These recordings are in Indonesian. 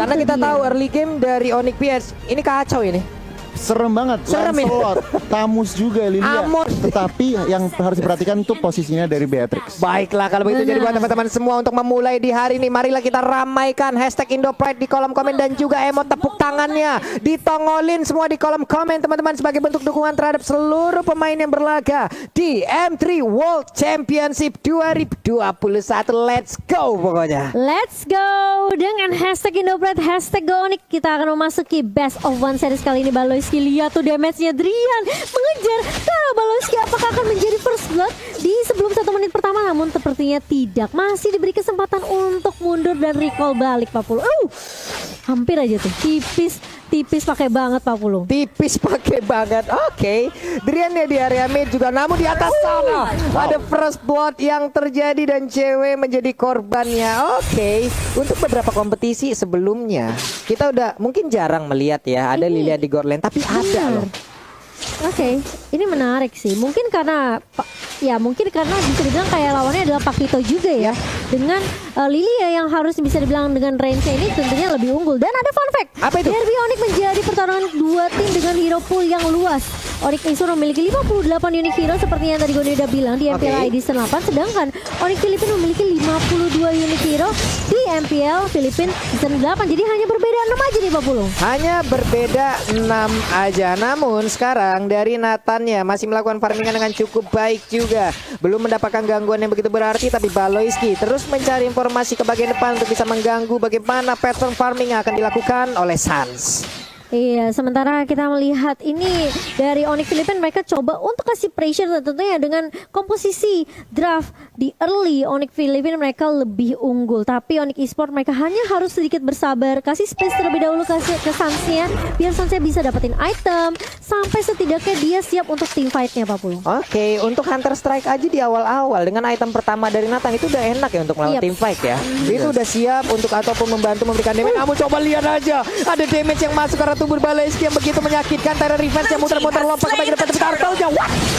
Karena kita tahu early game dari Onyx PS ini kacau ini. Serem banget, Serem ini. Lancelot, Tamus juga Lilia. Amon. Tetapi yang harus diperhatikan tuh posisinya dari Beatrix. Baiklah kalau begitu jadi buat teman-teman semua untuk memulai di hari ini, marilah kita ramaikan hashtag IndoPride di kolom komen dan juga emot tepuk tangannya ditongolin semua di kolom komen teman-teman sebagai bentuk dukungan terhadap seluruh pemain yang berlaga di M3 World Championship 2021. Let's go pokoknya. Let's go dengan hashtag IndoPride, hashtag GoOnyx. Kita akan memasuki best of one series kali ini. Baloyski, lihat tuh damage-nya Drian mengejar Baloyski, apakah akan menjadi first blood di sebelum 1 menit pertama, namun sepertinya tidak, masih diberi kesempatan untuk mundur dan recall balik Pak Pulung. Hampir aja tuh, tipis pakai banget Pak Pulung. Tipis pakai banget. Oke. Drian ya di area mid juga, namun di atas sana ada first blood yang terjadi dan cewek menjadi korbannya. Oke. Untuk beberapa kompetisi sebelumnya kita udah mungkin jarang melihat ya ada Lilia di Gorland, tapi ada loh. Oke, ini menarik sih. Mungkin karena bisa dibilang kayak lawannya adalah Pakito juga ya. Dengan Lilia yang harus bisa dibilang dengan range-nya ini tentunya lebih unggul. Dan ada fun fact. Apa itu? Derby Onyx menjadi pertarungan dua tim dengan hero pool yang luas. Onyx Insur memiliki 58 unique hero seperti yang tadi Goni udah bilang di MPL Edition 8, sedangkan Onyx Filipina memiliki 52 unique hero di MPL Filipina Season 8. Jadi hanya berbeda 6 aja nih Pak Pulung. Hanya berbeda 6 aja. Namun sekarang dari Nathan ya masih melakukan farmingan dengan cukup baik juga. Belum mendapatkan gangguan yang begitu berarti, tapi Baloyski terus mencari informasi ke bagian depan untuk bisa mengganggu bagaimana pattern farming yang akan dilakukan oleh Sans. Iya, sementara kita melihat ini dari Onyx Filipina, mereka coba untuk kasih pressure tentunya dengan komposisi draft di early. Onyx Filipina mereka lebih unggul, tapi Onyx Esport mereka hanya harus sedikit bersabar, kasih space terlebih dahulu kasih ke Sansnya biar Sansnya bisa dapetin item sampai setidaknya dia siap untuk team fight-nya Pak Pulung. Oke, untuk Hunter Strike aja di awal-awal dengan item pertama dari Nathan itu udah enak ya untuk melawan team fight ya. Itu udah siap untuk ataupun membantu memberikan damage. Namun coba lihat aja, ada damage yang masuk karena tubuh Baloyski yang begitu menyakitkan. Tyra Revenge yang muter-muter lompat ke bagian depan, tapi Turtle-nya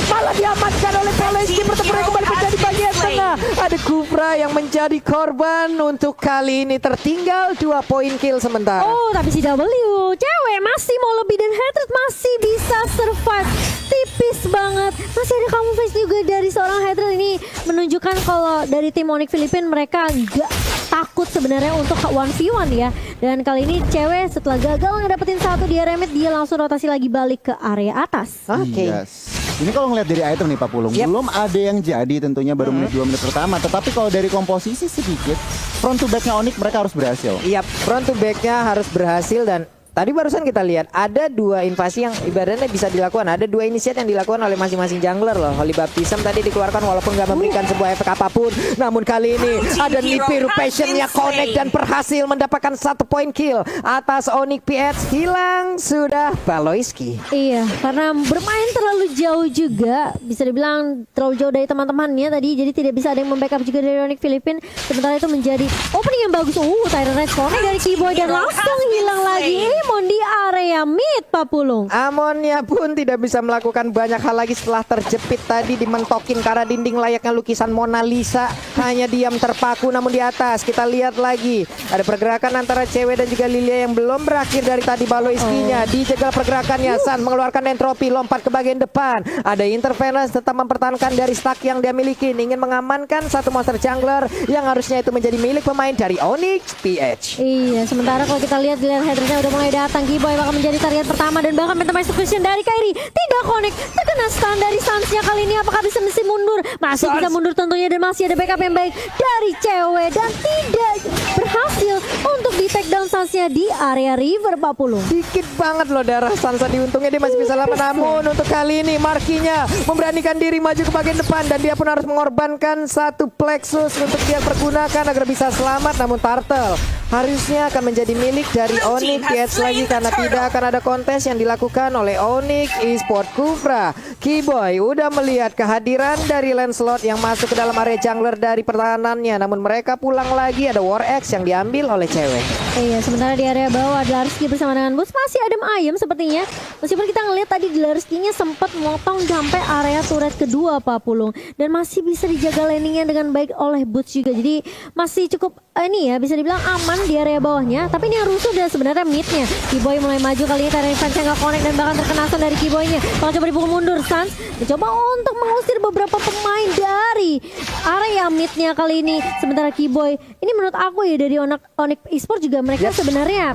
malah diamankan oleh Baloyski. Pertempuran kembali menjadi bagian tengah. Ada Kufra yang menjadi korban untuk kali ini, tertinggal 2 poin kill sementara. Oh, tapi si W cewek masih mau lebih dan Hatred masih bisa survive. Tipis banget. Masih ada kamu face juga dari seorang Hatred. Ini menunjukkan kalau dari tim Onyx Filipina mereka nggak takut sebenarnya untuk 1v1 ya. Dan kali ini cewek setelah gagal ngedapetin satu di area mid, dia langsung rotasi lagi balik ke area atas. Oke. Ini kalau ngeliat dari item nih Pak Pulung, belum ada yang jadi tentunya baru menit 2 menit pertama. Tetapi kalau dari komposisi sedikit, front to back-nya Onyx mereka harus berhasil. Iya, front to back-nya harus berhasil. Dan tadi barusan kita lihat ada 2 invasi yang ibaratnya bisa dilakukan. Ada 2 initiate yang dilakukan oleh masing-masing jungler loh. Holy Baptism tadi dikeluarkan walaupun gak memberikan sebuah efek apapun. Namun kali ini ada Nibiru Passion-nya connect dan berhasil mendapatkan 1 poin kill atas Onyx PH. Hilang sudah Baloyski. Iya, karena bermain terlalu jauh juga, bisa dibilang terlalu jauh dari teman-temannya tadi, jadi tidak bisa ada yang membackup juga dari Onyx Filipina. Sementara itu menjadi opening yang bagus. Tyron Red connect dari Keyboy dan langsung hilang lagi. Amon di area mid Pak Pulung. Amonnya pun tidak bisa melakukan banyak hal lagi setelah terjepit tadi, dimentokin karena dinding layaknya lukisan Mona Lisa. Hanya diam terpaku. Namun di atas kita lihat lagi ada pergerakan antara cewek dan juga Lilia yang belum berakhir dari tadi. Baloyski-nya dijegal pergerakannya. San mengeluarkan entropi, lompat ke bagian depan. Ada interference, tetap mempertahankan dari stack yang dia miliki, ingin mengamankan satu monster jungler yang harusnya itu menjadi milik pemain dari Onyx PH. Iya, sementara kalau kita lihat headernya udah mulai datang. Keyboy bakal menjadi target pertama dan bahkan Phantom Execution dari Kairi tidak connect. Terkena stun dari Sansnya kali ini. Apakah bisa mundur? Masih bisa mundur tentunya, dan masih ada backup yang baik dari cewek dan tidak berhasil untuk di take down Sansnya di area river Pak Pulung. Dikit banget loh darah Sansa di untungnya, dia masih bisa lawan. Namun untuk kali ini Markinya memberanikan diri maju ke bagian depan dan dia pun harus mengorbankan 1 plexus untuk dia pergunakan agar bisa selamat. Namun Turtle harusnya akan menjadi milik dari Onyx PH lagi karena tidak akan ada kontes yang dilakukan oleh Onyx Esport. Kufra, Keyboy udah melihat kehadiran dari Lancelot yang masuk ke dalam area jungler dari pertahanannya, namun mereka pulang lagi. Ada War X yang diambil oleh cewek. Iya, sementara di area bawah Dlarsky bersama dengan Boots masih adem ayem sepertinya. Meskipun kita ngelihat tadi Dlarsky-nya sempat motong sampai area turret kedua Pak Pulung, dan masih bisa dijaga landingnya dengan baik oleh Boots juga. Jadi masih cukup ini ya, bisa dibilang aman di area bawahnya. Tapi ini yang rusuh dan sebenarnya midnya. Keyboy mulai maju kali ini, Tyrant Revenge nggak connect dan bahkan terkena stun dari Keyboy-nya. Bakal coba dipukul mundur, Sans mencoba untuk mengusir beberapa pemain dari area midnya kali ini. Sementara Keyboy, ini menurut aku ya dari Onyx Esports juga mereka sebenarnya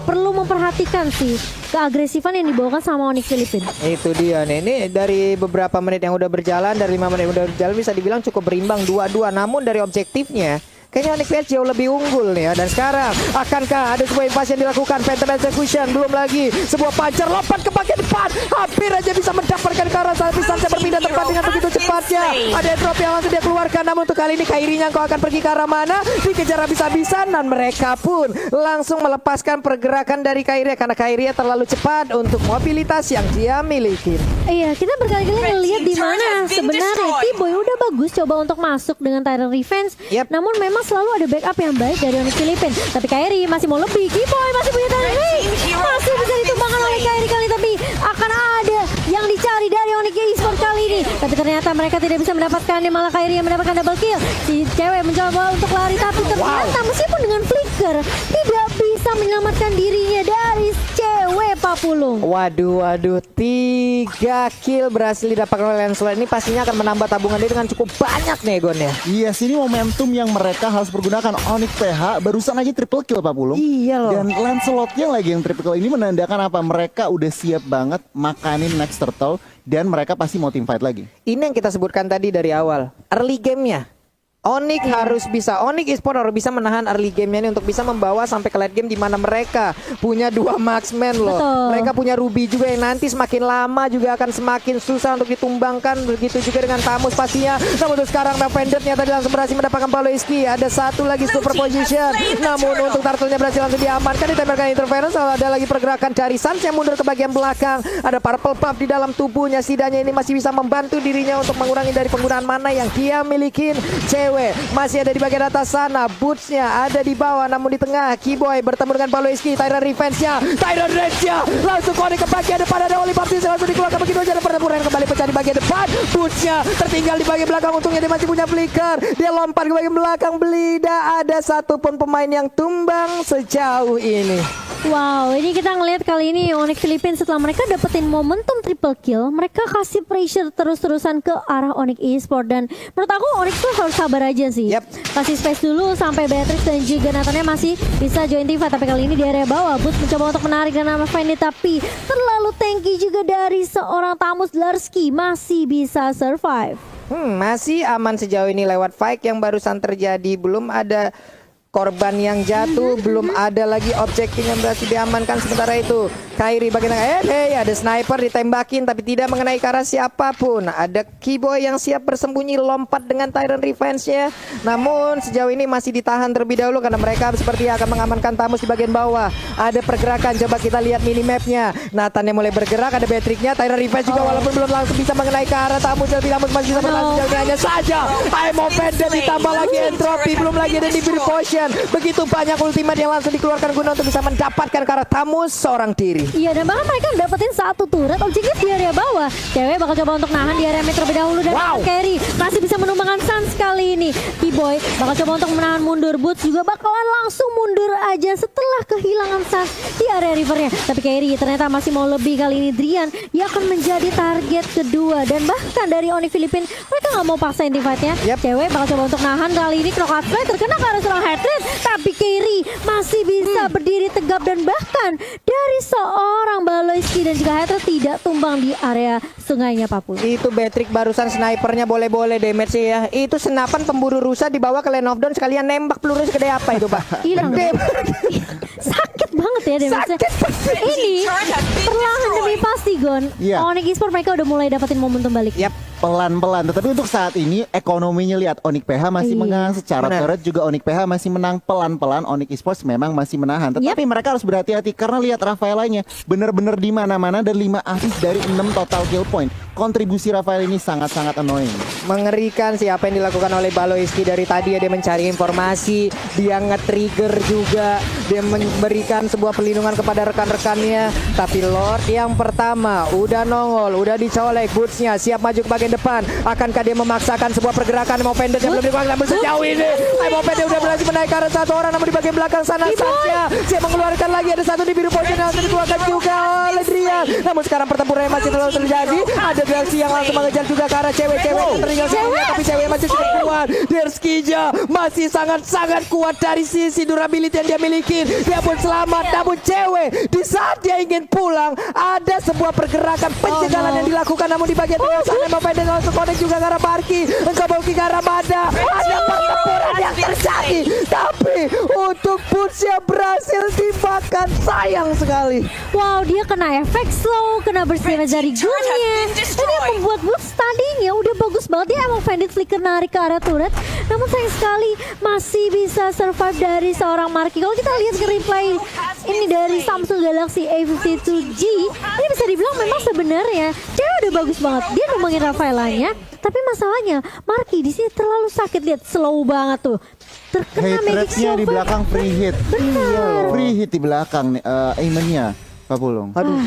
perlu memperhatikan sih keagresifan yang dibawakan sama Onyx Filipina. Itu dia nih, ini dari beberapa menit yang udah berjalan, dari 5 menit yang udah berjalan bisa dibilang cukup berimbang 2-2. Namun dari objektifnya kayaknya Onyx PS jauh lebih unggul nih ya. Dan sekarang akankah ada sebuah invasi yang dilakukan? Phantom Execution, belum lagi sebuah pacar lompat ke bagian depan, hampir aja bisa mendapatkan ke arah sana. Bisa berpindah tempat dengan begitu cepatnya. Ada drop yang langsung dia keluarkan, namun untuk kali ini Kairi-nya kau akan pergi ke arah mana? Dikejar habis-habisan dan mereka pun langsung melepaskan pergerakan dari Kairi karena Kairi terlalu cepat untuk mobilitas yang dia miliki. Iya, kita berkali-kali ngelihat di mana sebenarnya Keyboy udah bagus coba untuk masuk dengan Tyrant Revenge. Yep. Namun memang selalu ada backup yang baik dari Onyx Filipina. Tapi Kairi masih mau lebih. Keyboy masih punya Tyrant Revenge. Masih bisa ditumbangkan oleh Kairi kali, tapi akan ada yang dicari dari Onyx Esports kali ini. Tapi ternyata mereka tidak bisa mendapatkannya, malah Kairi yang mendapatkan double kill. Si cewek mencoba untuk lari, tapi ternyata meskipun dengan flicker tidak bisa menyelamatkan dirinya dari cewek Pak Pulung. Waduh, 3 kill berhasil didapatkan oleh Lancelot. Ini pastinya akan menambah tabungan dia dengan cukup banyak nih Gon ya. Yes, ini momentum yang mereka harus pergunakan. Onyx PH barusan aja triple kill Pak Pulung. Iya loh. Dan Lancelotnya lagi yang triple kill. Ini menandakan apa? Mereka udah siap banget makanin next turtle. Dan mereka pasti mau team fight lagi. Ini yang kita sebutkan tadi dari awal, early game-nya. Onyx harus bisa, Onyx Esports harus bisa menahan early game-nya ini untuk bisa membawa sampai ke late game di mana mereka punya 2 marksman loh. Betul. Mereka punya Ruby juga yang nanti semakin lama juga akan semakin susah untuk ditumbangkan. Begitu juga dengan Tamus pastinya. Namun untuk sekarang Vendetnya tadi langsung berhasil mendapatkan Paloiski. Ada satu lagi super position. Namun untuk Turtle-nya berhasil langsung diamankan, ditembakkan interference. Ada lagi pergerakan dari Sans yang mundur ke bagian belakang. Ada purple buff di dalam tubuhnya. Setidaknya ini masih bisa membantu dirinya untuk mengurangi dari penggunaan mana yang dia miliki. Masih ada di bagian atas sana, Boots-nya ada di bawah, namun di tengah Keyboy bertemu dengan Paloiski. Tyrant Revenge-nya langsung connect ke bagian depan. Ada Oli Baptiste langsung dikeluarkan begitu aja. Ada pertempuran kembali pecah di bagian depan. Boots-nya tertinggal di bagian belakang. Untungnya dia masih punya flicker. Dia lompat ke bagian belakang. Tidak ada satupun pemain yang tumbang sejauh ini. Wow, ini kita ngelihat kali ini Onyx Filipina setelah mereka dapetin momentum triple kill, mereka kasih pressure terus-terusan ke arah Onyx Esports. Dan menurut aku Onyx tuh harus sabar aja sih. Yep. Kasih space dulu sampai Beatrix dan juga Nathannya masih bisa join team fight. Tapi kali ini di area bawah Boots mencoba untuk menarik dan nama Fendi, tapi terlalu tanky juga dari seorang Tamus. Dlarsky masih bisa survive. Masih aman sejauh ini lewat fight yang barusan terjadi. Belum ada korban yang jatuh, belum ada lagi objektif yang berhasil diamankan. Sementara itu Kairi bagian tengah, ada sniper ditembakin tapi tidak mengenai ke arah siapapun. Ada Keyboy yang siap bersembunyi lompat dengan Tyrant Revenge-nya. Namun sejauh ini masih ditahan terlebih dahulu karena mereka seperti akan mengamankan Tamus di bagian bawah. Ada pergerakan, coba kita lihat minimapnya. Nathan yang mulai bergerak, ada Beatrix-nya. Tyrant Revenge juga walaupun belum langsung bisa mengenai ke arah Tamus, tapi Tamus masih bisa berlangsung sejauh ini hanya saja. Emo Pendant ditambah lagi entropy, belum lagi ada Divine Potion. Begitu banyak ultimate yang langsung dikeluarkan guna untuk bisa mendapatkan ke arah Tamus seorang diri. Iya, dan bahkan mereka dapetin satu turret objektif di area bawah. Cewek bakal coba untuk nahan di area metro terlebih dahulu. Dan Kairi masih bisa menumbangkan Sans kali ini. Keyboy bakal coba untuk menahan mundur. Boots juga bakalan langsung mundur aja setelah kehilangan Sans di area rivernya. Tapi Kairi ternyata masih mau lebih kali ini. Drian yang akan menjadi target kedua. Dan bahkan dari Onyx Filipina mereka nggak mau paksain team fight-nya. Cewek bakal coba untuk nahan kali ini. Knockout Fly terkena ke arah seorang Hatred. Tapi Kairi masih bisa berdiri tegap dan bahkan dari seorang Baloiski dan juga Hatred tidak tumbang di area sungainya Papul. Itu Beatrix barusan snipernya boleh-boleh damage ya. Itu senapan pemburu rusa dibawa ke Land of Dawn sekalian nembak peluru segede apa itu Pak? Hilang. Sakit banget ya ya damage-nya. Ini perlahan demi pasti Gon. Iya. Onyx Esports mereka udah mulai dapetin momentum balik. Yap. Pelan-pelan, tetapi untuk saat ini ekonominya lihat Onyx PH masih Iya. menang secara Benar. turret juga Onyx PH masih menang pelan-pelan. Onyx Esports memang masih menahan, tetapi mereka harus berhati-hati karena lihat Rafaelanya benar-benar di mana-mana dan 5 assist dari 6 total kill point. Kontribusi Rafael ini sangat-sangat annoying. Mengerikan sih apa yang dilakukan oleh Baloiski dari tadi ya, dia mencari informasi, dia nge-trigger juga, dia memberikan sebuah perlindungan kepada rekan-rekannya. Tapi Lord yang pertama udah nongol, udah dicolek bootsnya, siap maju ke bagian depan. Akankah dia memaksakan sebuah pergerakan? Emo Pendant yang belum dibuang, namun sejauh ini Emo Pendant udah berhasil menaikkan satu orang, namun di bagian belakang sana saja siap mengeluarkan lagi, ada satu di biru pojok yang langsung dikeluarkan juga oleh Drian. Namun sekarang pertempuran yang masih terus terjadi, ada Derski yang langsung mengejar juga ke arah cewek-cewek yang tertinggal sebelumnya, tapi cewek masih cukup kuat. Derskija masih sangat-sangat kuat dari sisi durability yang dia miliki. Dia pun selamat, namun cewek di saat dia ingin pulang ada sebuah pergerakan pencegahan yang dilakukan, namun di bagian tengah sana Emo Pendant langsung connect juga ke arah Barki, mencoba ke arah Mada. Ada pertempuran yang terjadi, tapi untuk Boots-nya berhasil dimakan, sayang sekali. Wow, dia kena efek slow, kena burst damage dari gunnya. Ini yang membuat Boots tadinya udah bagus banget. Dia emang Bandit flicker narik ke arah turret, namun sayang sekali masih bisa survive dari seorang Marky. Kalau kita lihat ke replay ini dari Samsung Galaxy A52G, ini bisa dibilang memang sebenarnya dia udah bagus banget. Dia numbangin Rafaelanya, tapi masalahnya Marky di sini terlalu sakit. Lihat slow banget tuh. Terkena Hate magic rate-nya di silver. belakang free hit. Benar. Free hit di belakang nih, aimennya Pak Pulung. Aduh,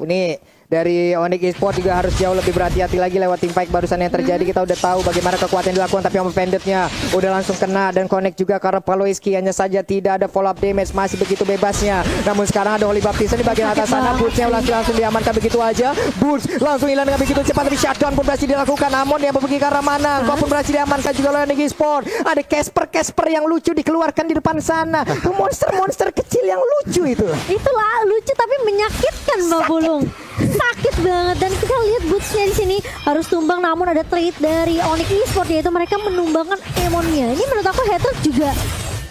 ini dari Onyx Esports juga harus jauh lebih berhati-hati lagi lewat team fight barusan yang terjadi. Kita udah tahu bagaimana kekuatan yang dilakukan, tapi Emo Pendant-nya udah langsung kena dan connect juga karena Baloiski, hanya saja tidak ada follow up damage, masih begitu bebasnya. Namun sekarang ada Holy Baptiste di bagian atas sana, Boots-nya langsung diamankan begitu aja. Boots langsung hilang dengan begitu cepat, tapi shutdown pun berhasil dilakukan. Amon yang pergi ke arah mana, kau pun berhasil diamankan juga oleh Onyx Esports. Ada Casper yang lucu dikeluarkan di depan sana, monster-monster kecil yang lucu itu. Itulah lucu tapi menyakitkan Mbak Bulung. Sakit banget, dan kita lihat Boots-nya di sini harus tumbang, namun ada trade dari Onyx Esports yaitu mereka menumbangkan Emonnya. Ini menurut aku Hatred juga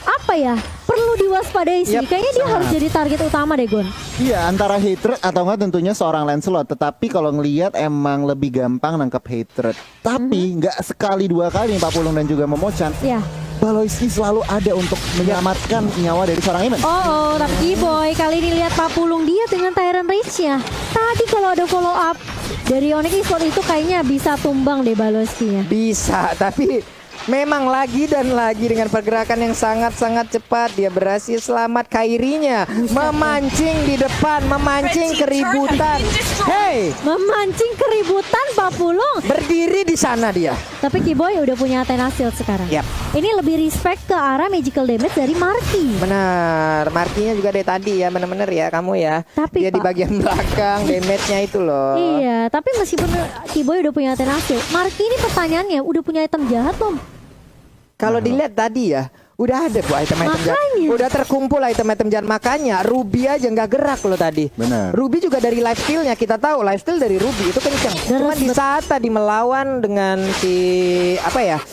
apa ya, perlu diwaspadai sih. Yap, Kayaknya dia harus jadi target utama deh Gon. Iya, antara hatred atau enggak tentunya seorang Lancelot. Tetapi kalau ngelihat emang lebih gampang nangkep hatred. Tapi nggak sekali dua kali Pak Pulung dan juga Momochan. Ya. Baloiski selalu ada untuk menyelamatkan nyawa dari seorang Aimen. Oh, tapi Kiboy kali ini lihat Pak Pulung dia dengan Tyrant Rage-nya. Tadi kalau ada follow up dari Onyx Esports itu kayaknya bisa tumbang deh Baloiski-nya. Bisa, tapi memang lagi dan lagi dengan pergerakan yang sangat-sangat cepat dia berhasil selamat. Kairinya memancing di depan, memancing keributan. Hey, Memancing keributan Pak Pulung. berdiri di sana dia. Tapi Kiboy udah punya Athena Shield sekarang. Yap. Ini lebih respect ke arah magical damage dari Marky. Benar, markinya juga dari tadi ya, benar-benar ya kamu ya. Tapi, dia di Pak, bagian belakang, damage-nya itu loh. Iya, tapi meskipun Kiboy udah punya Athena Shield, Marky ini pertanyaannya udah punya item jahat belum? Kalau dilihat tadi ya, udah ada bu item-item jahat. Makanya. Udah terkumpul item-item jahat. Makanya Ruby aja nggak gerak loh tadi. Benar. Ruby juga dari lifesteal-nya, kita tahu lifesteal dari Ruby itu kenceng. Cuman di saat tadi melawan dengan si apa ya,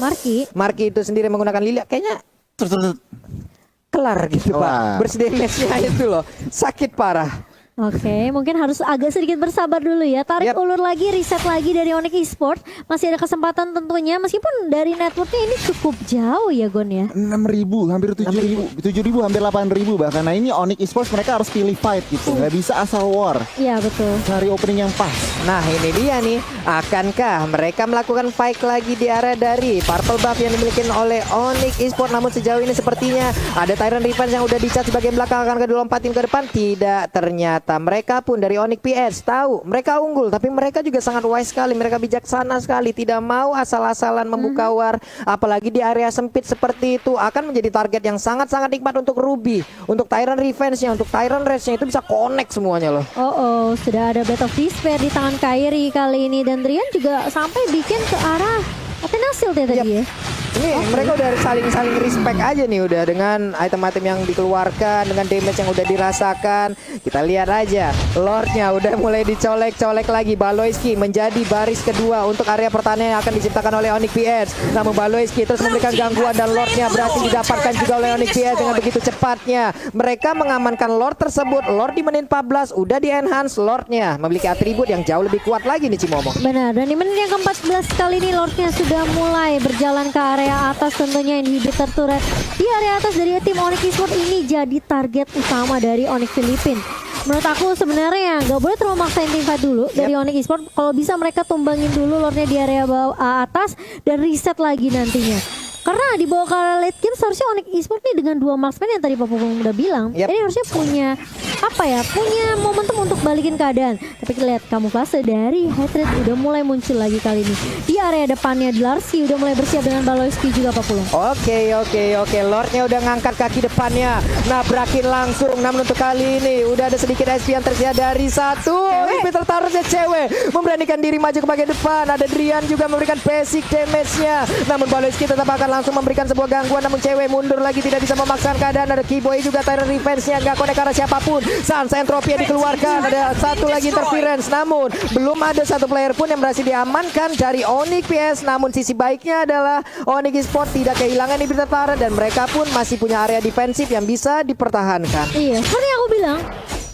Marky itu sendiri menggunakan Lilia, kayaknya kelar gitu Kelar. pak. Bersedemesnya itu loh, sakit parah. Oke, mungkin harus agak sedikit bersabar dulu ya. Tarik Yap. ulur lagi, reset lagi dari Onyx Esports. Masih ada kesempatan tentunya, meskipun dari networknya ini cukup jauh ya Gon ya. 6.000, hampir 7.000, 7.000, hampir 8.000 bahkan. Nah ini Onyx Esports mereka harus pilih fight gitu, nggak bisa asal war. Iya betul. Cari opening yang pas. Nah ini dia nih, akankah mereka melakukan fight lagi di area dari purple buff yang dimiliki oleh Onyx Esports? Namun sejauh ini sepertinya ada Tyrant Revenge yang udah dicat sebagai belakang, akan dilompatin ke depan. Tidak, ternyata mereka pun dari Onyx PS tahu mereka unggul, tapi mereka juga sangat wise sekali, mereka bijaksana sekali, tidak mau asal-asalan membuka war, apalagi di area sempit seperti itu. Akan menjadi target yang sangat-sangat nikmat untuk Ruby, untuk Tyrant Revenge-nya, untuk Tyrant Rage-nya, itu bisa connect semuanya loh. Oh, sudah ada Blade of Despair di tangan Kairi kali ini, dan Drian juga sampai bikin ke arah Athena Shield ya tadi ya. Ini mereka udah saling respect aja nih udah dengan item-item yang dikeluarkan, dengan damage yang udah dirasakan. Kita lihat aja, Lordnya udah mulai dicolek-colek lagi. Baloyski menjadi baris kedua untuk area pertahanan yang akan diciptakan oleh Onyx PS. Namun Baloyski terus memberikan gangguan dan Lordnya berhasil didapatkan juga oleh Onyx PS dengan begitu cepatnya. Mereka mengamankan Lord tersebut. Lord di menit 14 udah di-enhance. Lordnya memiliki atribut yang jauh lebih kuat lagi nih Cimomo. Benar, dan di menit yang ke-14 kali ini Lordnya sudah mulai berjalan ke area atas, tentunya inhibitor turret di area atas dari tim Onyx Esports ini jadi target utama dari Onyx Filipina. Menurut aku sebenarnya nggak boleh terlalu maksain team fight dulu dari Onyx Esports. Kalau bisa mereka tumbangin dulu Lordnya di area bawah atas dan reset lagi nantinya. Karena di bawah ke late game seharusnya Onyx Esports nih dengan 2 marksman yang tadi Pak Pupung udah bilang, ini harusnya punya punya momentum untuk balikin keadaan. Tapi kita lihat kamuflase dari Hatred udah mulai muncul lagi kali ini. Di area depannya Larski udah mulai bersiap dengan Baloyski juga Pak Pulung. Oke. Lordnya udah ngangkat kaki depannya, nabrakin langsung. Namun untuk kali ini udah ada sedikit SP yang tersedia dari satu. Ini tertaruhnya cewek memberanikan diri maju ke bagian depan. Ada Drian juga memberikan basic damage-nya. Namun Baloyski tetap akan langsung memberikan sebuah gangguan. Namun cewek mundur lagi, tidak bisa memaksakan keadaan. Ada Keyboy juga, Tyrant Revenge-nya nggak connect arah siapapun. Sans entropy yang dikeluarkan. Ada satu lagi interference. Namun belum ada satu player pun yang berhasil diamankan dari Onyx PS. Namun sisi baiknya adalah Onyx Esports tidak kehilangan inhibitor turret dan mereka pun masih punya area defensif yang bisa dipertahankan. Iya, seperti yang aku bilang,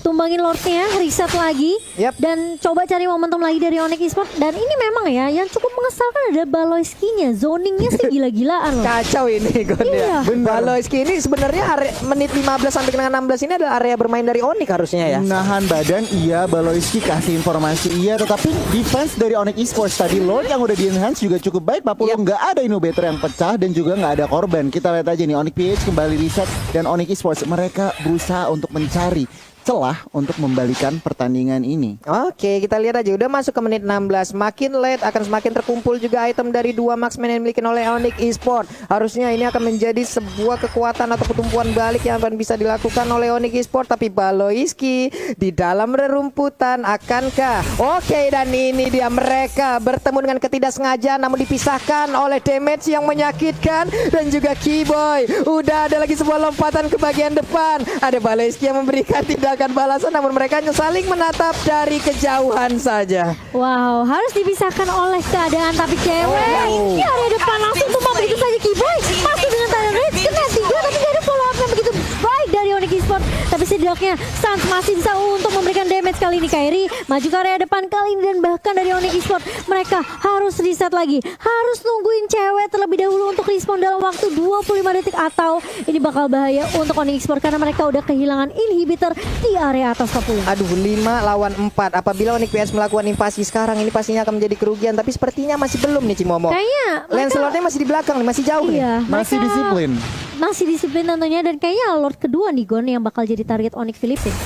tumbangin Lordnya, reset lagi, dan coba cari momentum lagi dari Onyx Esports. Dan ini memang ya, yang cukup mengesalkan ada Baloyski-nya, zoningnya sih gila-gilaan loh. Kacau ini Gon ya. Baloyski ini sebenarnya menit 15 sampai dengan 16 ini adalah area bermain dari Onyx harusnya ya. Nahan badan iya, Baloyski kasih informasi iya, tetapi defense dari Onyx Esports tadi Lord yang udah di-enhance juga cukup baik. Pak Pulung nggak ada inhibitor yang pecah dan juga nggak ada korban. Kita lihat aja nih, Onyx PH kembali reset dan Onyx Esports mereka berusaha untuk mencari celah untuk membalikan pertandingan ini. Oke, kita lihat aja udah masuk ke menit 16. Makin late akan semakin terkumpul juga item dari 2 marksman yang dimiliki oleh Onyx Esports. Harusnya ini akan menjadi sebuah kekuatan atau pertumbuhan balik yang akan bisa dilakukan oleh Onyx Esports. Tapi Baloyski di dalam rerumputan akankah? Oke, dan ini dia mereka bertemu dengan ketidaksengajaan namun dipisahkan oleh damage yang menyakitkan dan juga Keyboy. Udah ada lagi sebuah lompatan ke bagian depan. Ada Baloyski yang memberikan tindakan balasan namun mereka hanya saling menatap dari kejauhan saja. Wow, harus dipisahkan oleh keadaan tapi cewek di area depan langsung tuh begitu saja Keyboy masuk dengan Tyrant Rage kena 3 tapi gak ada follow up yang begitu baik dari Onyx Esports. Tapi setidaknya Sans masih bisa untuk memberikan damage kali ini. Kairi maju ke area depan kali ini dan bahkan dari Onyx Esports mereka harus reset lagi, harus nungguin cewek terlebih dahulu untuk respon dalam waktu 25 detik atau ini bakal bahaya untuk Onyx Esports karena mereka udah kehilangan inhibitor di area atas 40. Aduh, 5 lawan 4. Apabila Onyx PS melakukan invasi sekarang ini pastinya akan menjadi kerugian, tapi sepertinya masih belum nih Cimomo. Kayaknya Lancelotnya masih di belakang nih, masih jauh nih. Masih disiplin. Masih disiplin tentunya dan kayaknya Lord kedua nih Gon yang bakal jadi target Onyx Filipina.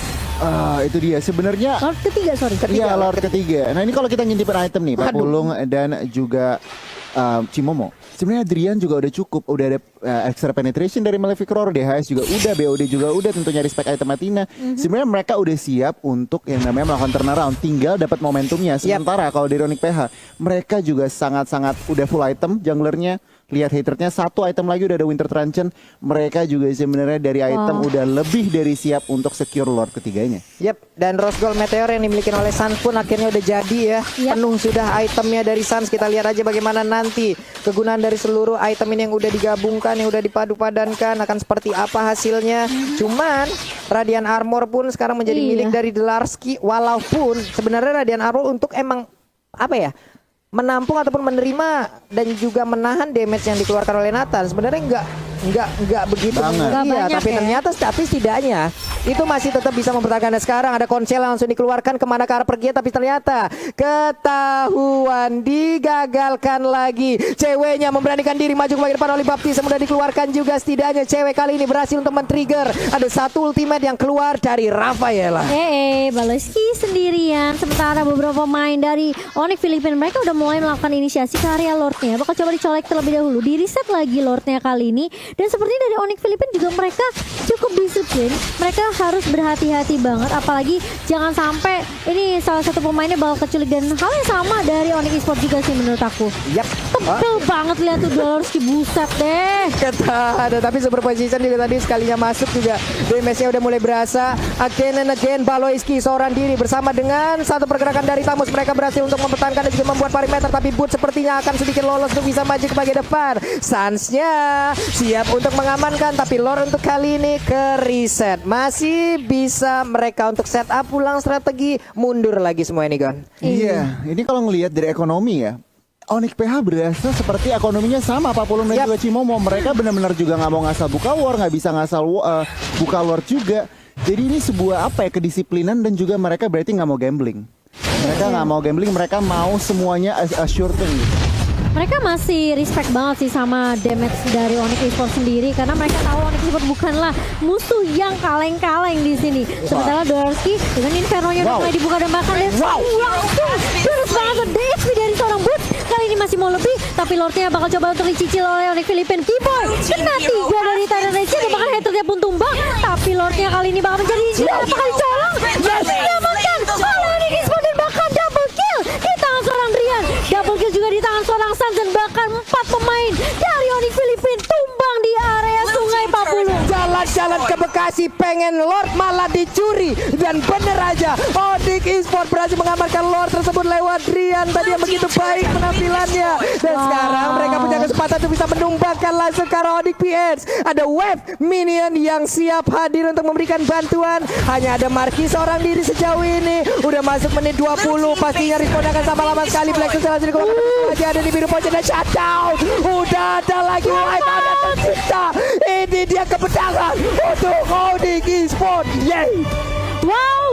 Itu dia sebenarnya. Lord ketiga, sorry. Iya, Lord ketiga. Nah, ini kalau kita ngintipin item nih, Pak Pulung dan juga Cimomo. Sebenarnya Adrian juga udah cukup, udah ada extra penetration dari Malefic Roar, DHS juga udah, BOD juga udah, tentunya respect item Athena. Sebenarnya mereka udah siap untuk yang namanya melakukan turnaround, tinggal dapat momentumnya. Sementara kalau dari Onyx PH, mereka juga sangat-sangat udah full item junglernya. Lihat haternya, satu item lagi udah ada Winter Truncheon. Mereka juga sebenarnya dari item udah lebih dari siap untuk secure Lord ketiganya. Dan Rose Gold Meteor yang dimiliki oleh Sans pun akhirnya udah jadi ya. Penuh sudah itemnya dari Sans. Kita lihat aja bagaimana nanti kegunaan dari seluruh item ini yang udah digabungkan, yang udah dipadu-padankan akan seperti apa hasilnya. Cuman Radiant Armor pun sekarang menjadi milik dari Larski. Walaupun sebenarnya Radiant Armor untuk emang menampung ataupun menerima dan juga menahan damage yang dikeluarkan oleh Nathan. Sebenarnya enggak begitu banyak tapi ternyata setidaknya itu masih tetap bisa mempertahankan. Sekarang ada Konsel langsung dikeluarkan kemana ke arah pergi, tapi ternyata ketahuan, digagalkan lagi. Ceweknya memberanikan diri maju ke bagian depan oleh Baptiste, mudah dikeluarkan juga. Setidaknya cewek kali ini berhasil untuk men-trigger. Ada satu ultimate yang keluar dari Rafaela. Baloyski sendirian, sementara beberapa pemain dari Onyx Filipina mereka udah mulai melakukan inisiasi ke area Lordnya. Bakal coba dicolek terlebih dahulu, di reset lagi Lordnya kali ini Dan sepertinya dari Onyx Filipina juga mereka cukup disiplin. Mereka harus berhati-hati banget, apalagi jangan sampai ini salah satu pemainnya bakal keculik. Dan hal yang sama dari Onyx Esports juga sih menurut aku. Yap. Tebel banget lihat tuh Dolorski, buset deh. Ada tapi super position juga tadi sekalinya masuk juga damage-nya udah mulai berasa. Again and again Baloiski seorang diri bersama dengan satu pergerakan dari Tamus, mereka berhasil untuk mempertahankan dan juga membuat perimeter, tapi Boot sepertinya akan sedikit lolos untuk bisa maju ke bagian depan. Suns-nya siap untuk mengamankan, tapi Lord untuk kali ini ke reset. Masih bisa mereka untuk setup ulang strategi, mundur lagi semua ini Gon. Iya, ini kalau ngelihat dari ekonomi ya, Onyx PH berasa seperti ekonominya sama Papulung dan juga Cimomo. Mereka benar-benar juga nggak mau ngasal buka war, nggak bisa ngasal buka Lord juga. Jadi ini sebuah apa ya, kedisiplinan dan juga mereka berarti nggak mau gambling. Mereka nggak mau gambling, mereka mau semuanya a sure thing. Mereka masih respect banget sih sama damage dari Onyx Esports sendiri, karena mereka tahu Onyx Esports bukanlah musuh yang kaleng-kaleng di sini. Sementara Dolorski dengan Inferno-nya udah mulai dibuka dan bahkan langsung terus banget tuh DSP dari seorang Boots. Kali ini masih mau lebih, tapi Lordnya bakal coba untuk dicicil oleh Onyx Filipina. Keyboy kena 3 dari Tyrant Rage dan bahkan headernya pun tumbang. Tapi Lordnya kali ini bakal menjadi apakah dicolong? Yes, diamankan oleh Onyx Esports dan bahkan double kill di tangan seorang Drian. Double kill juga di tangan seorang Suns dan bahkan 4 pemain dari Onyx Filipina tumbang di area Sungai Papulung. Jalan-jalan ke Bekasi pengen Lord malah dicuri, dan bener aja Onyx Esports berhasil mengamankan Lord tersebut lewat Drian tadi yang begitu baik penampilannya. Dan sekarang mereka punya kesempatan untuk bisa menumbangkan langsung ke arah Onyx PH. Ada Wave Minion yang siap hadir untuk memberikan bantuan. Hanya ada Marki seorang diri sejauh ini. Udah masuk menit 20, pastinya respon akan sama lama sekali. Black Sun lagi ada di biru pojok dan shutdown. Udah ada lagi Wave, ada tercipta. Ini dia kemenangan untuk Onyx Esports. Yay! Wow,